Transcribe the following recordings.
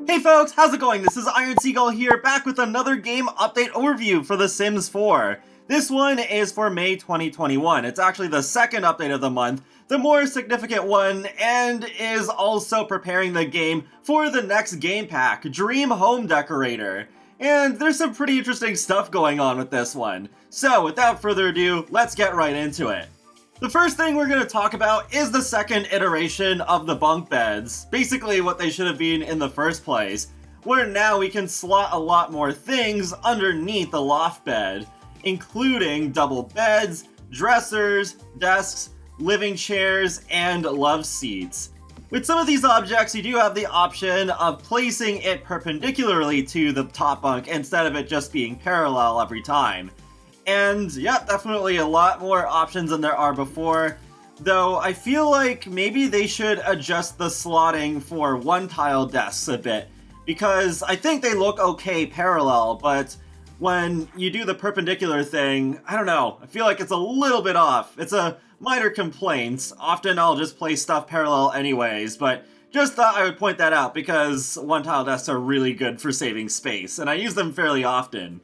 Hey folks, how's it going? This is Iron Seagull here, back with another game update overview for The Sims 4. This one is for May 2021. It's actually the second update of the month, the more significant one, and is also preparing the game for the next game pack, Dream Home Decorator. And there's some pretty interesting stuff going on with this one. So without further ado, let's get right into it. The first thing we're going to talk about is the second iteration of the bunk beds, basically what they should have been in the first place, where now we can slot a lot more things underneath the loft bed, including double beds, dressers, desks, living chairs, and love seats. With some of these objects, you do have the option of placing it perpendicularly to the top bunk instead of it just being parallel every time. And yeah, definitely a lot more options than there are before, though I feel like maybe they should adjust the slotting for one-tile desks a bit, because I think they look okay parallel, but when you do the perpendicular thing, I don't know, I feel like it's a little bit off. It's a minor complaint. Often I'll just place stuff parallel anyways, but just thought I would point that out because one-tile desks are really good for saving space, and I use them fairly often.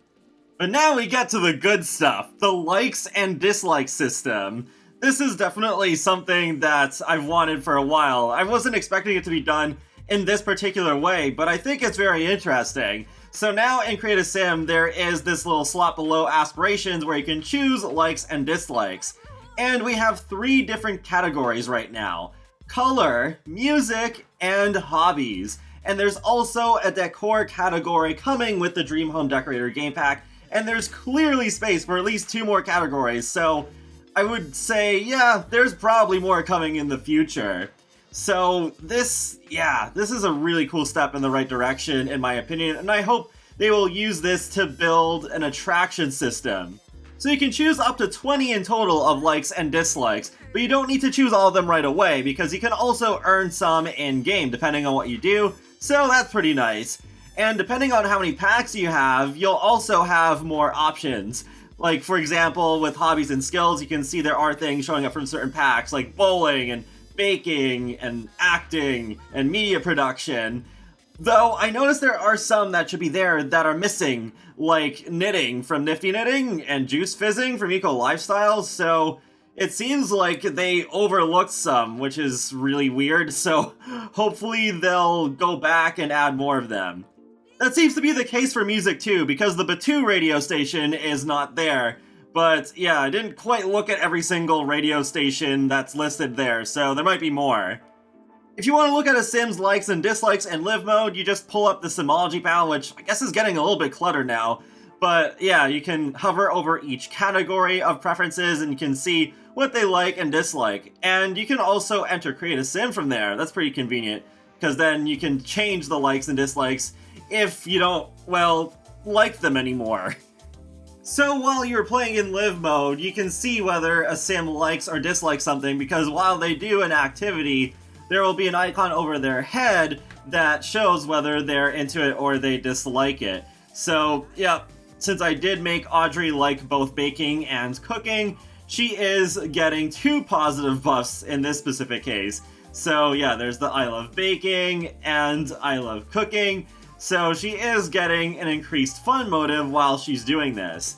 But now we get to the good stuff, the likes and dislikes system. This is definitely something that I've wanted for a while. I wasn't expecting it to be done in this particular way, but I think it's very interesting. So now in Create a Sim, there is this little slot below aspirations where you can choose likes and dislikes. And we have 3 different categories right now: color, music, and hobbies. And there's also a decor category coming with the Dream Home Decorator game pack, and there's clearly space for at least 2 more categories, so I would say, yeah, there's probably more coming in the future. So this is a really cool step in the right direction, in my opinion, and I hope they will use this to build an attraction system. So you can choose up to 20 in total of likes and dislikes, but you don't need to choose all of them right away, because you can also earn some in-game, depending on what you do, so that's pretty nice. And depending on how many packs you have, you'll also have more options. Like, for example, with hobbies and skills, you can see there are things showing up from certain packs, like bowling and baking and acting and media production. Though I noticed there are some that should be there that are missing, like knitting from Nifty Knitting and juice fizzing from Eco Lifestyle, so it seems like they overlooked some, which is really weird, so hopefully they'll go back and add more of them. That seems to be the case for music too, because the Batu radio station is not there. But yeah, I didn't quite look at every single radio station that's listed there, so there might be more. If you want to look at a Sim's likes and dislikes in live mode, you just pull up the Simology panel, which I guess is getting a little bit cluttered now. But yeah, you can hover over each category of preferences and you can see what they like and dislike. And you can also enter Create a Sim from there. That's pretty convenient, because then you can change the likes and dislikes if you don't, well, like them anymore. So while you're playing in live mode, you can see whether a Sim likes or dislikes something, because while they do an activity, there will be an icon over their head that shows whether they're into it or they dislike it. So yeah, since I did make Audrey like both baking and cooking, she is getting 2 positive buffs in this specific case. So yeah, there's the I love baking and I love cooking. So she is getting an increased fun motive while she's doing this.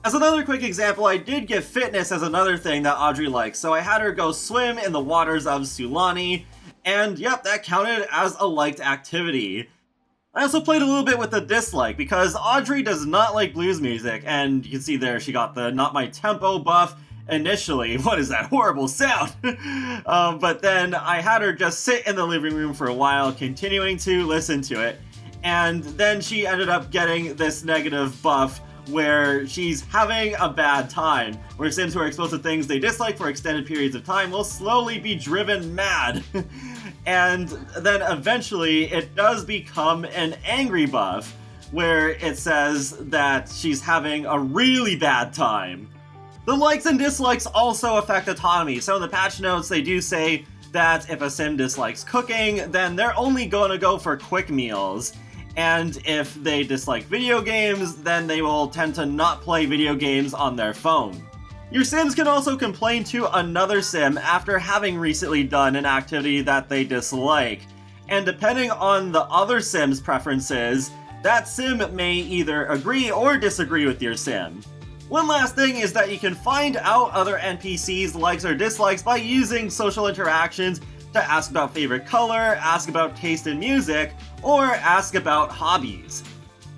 As another quick example, I did give fitness as another thing that Audrey likes, so I had her go swim in the waters of Sulani, and yep, that counted as a liked activity. I also played a little bit with the dislike, because Audrey does not like blues music, and you can see there she got the not my tempo buff initially. What is that horrible sound? But then I had her just sit in the living room for a while, continuing to listen to it. And then she ended up getting this negative buff where she's having a bad time, where Sims who are exposed to things they dislike for extended periods of time will slowly be driven mad. And then eventually it does become an angry buff, where it says that she's having a really bad time. The likes and dislikes also affect autonomy, so in the patch notes they do say that if a Sim dislikes cooking, then they're only going to go for quick meals. And if they dislike video games, then they will tend to not play video games on their phone. Your Sims can also complain to another Sim after having recently done an activity that they dislike. and depending on the other sim's preferences, that sim may either agree or disagree with your sim. One last thing is that you can find out other NPCs' likes or dislikes by using social interactions to ask about favorite color, ask about taste in music, or ask about hobbies.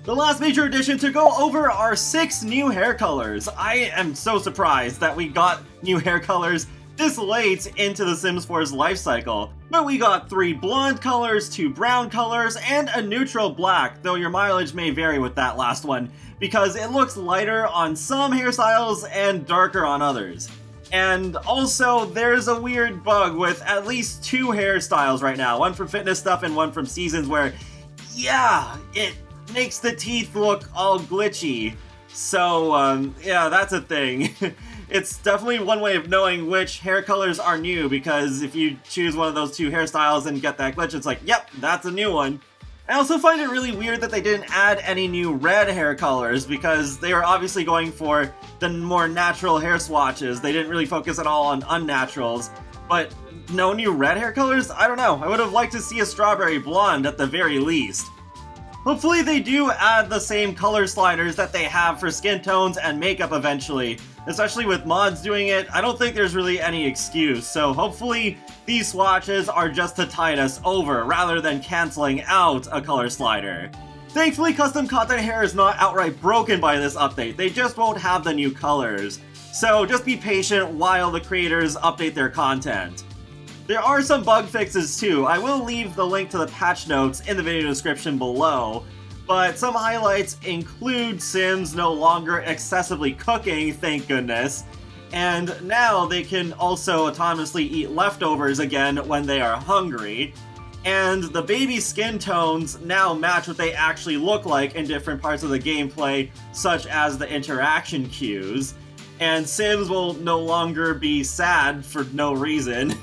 The last major addition to go over are 6 new hair colors. I am so surprised that we got new hair colors this late into The Sims 4's life cycle. But we got 3 blonde colors, 2 brown colors, and a neutral black, though your mileage may vary with that last one, because it looks lighter on some hairstyles and darker on others. And also, there's a weird bug with at least 2 hairstyles right now, one from fitness stuff and one from seasons, where, yeah, it makes the teeth look all glitchy. So, yeah, that's a thing. It's definitely one way of knowing which hair colors are new, because if you choose one of those 2 hairstyles and get that glitch, it's like, yep, that's a new one. I also find it really weird that they didn't add any new red hair colors, because they were obviously going for the more natural hair swatches. They didn't really focus at all on unnaturals, but no new red hair colors? I don't know. I would have liked to see a strawberry blonde at the very least. Hopefully they do add the same color sliders that they have for skin tones and makeup eventually. Especially with mods doing it, I don't think there's really any excuse, so hopefully these swatches are just to tide us over rather than canceling out a color slider. Thankfully, custom content hair is not outright broken by this update, they just won't have the new colors. So just be patient while the creators update their content. There are some bug fixes too. I will leave the link to the patch notes in the video description below, but some highlights include Sims no longer excessively cooking, thank goodness, and now they can also autonomously eat leftovers again when they are hungry, and the baby skin tones now match what they actually look like in different parts of the gameplay, such as the interaction cues. And Sims will no longer be sad for no reason.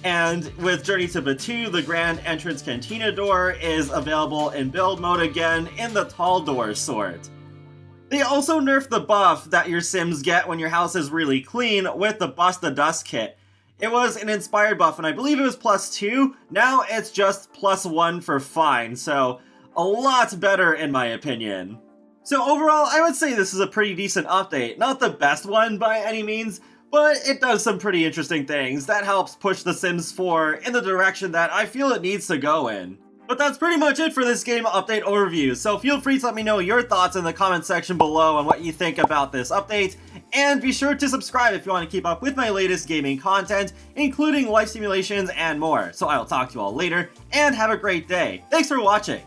And with Journey to Batu, the Grand Entrance Cantina door is available in build mode again in the tall door sort. They also nerfed the buff that your Sims get when your house is really clean with the Bust the Dust kit. It was an inspired buff and I believe it was +2, now it's just +1 for fine, so a lot better in my opinion. So overall, I would say this is a pretty decent update. Not the best one by any means, but it does some pretty interesting things that helps push The Sims 4 in the direction that I feel it needs to go in. But that's pretty much it for this game update overview, so feel free to let me know your thoughts in the comment section below on what you think about this update, and be sure to subscribe if you want to keep up with my latest gaming content, including life simulations and more. So I will talk to you all later, and have a great day. Thanks for watching!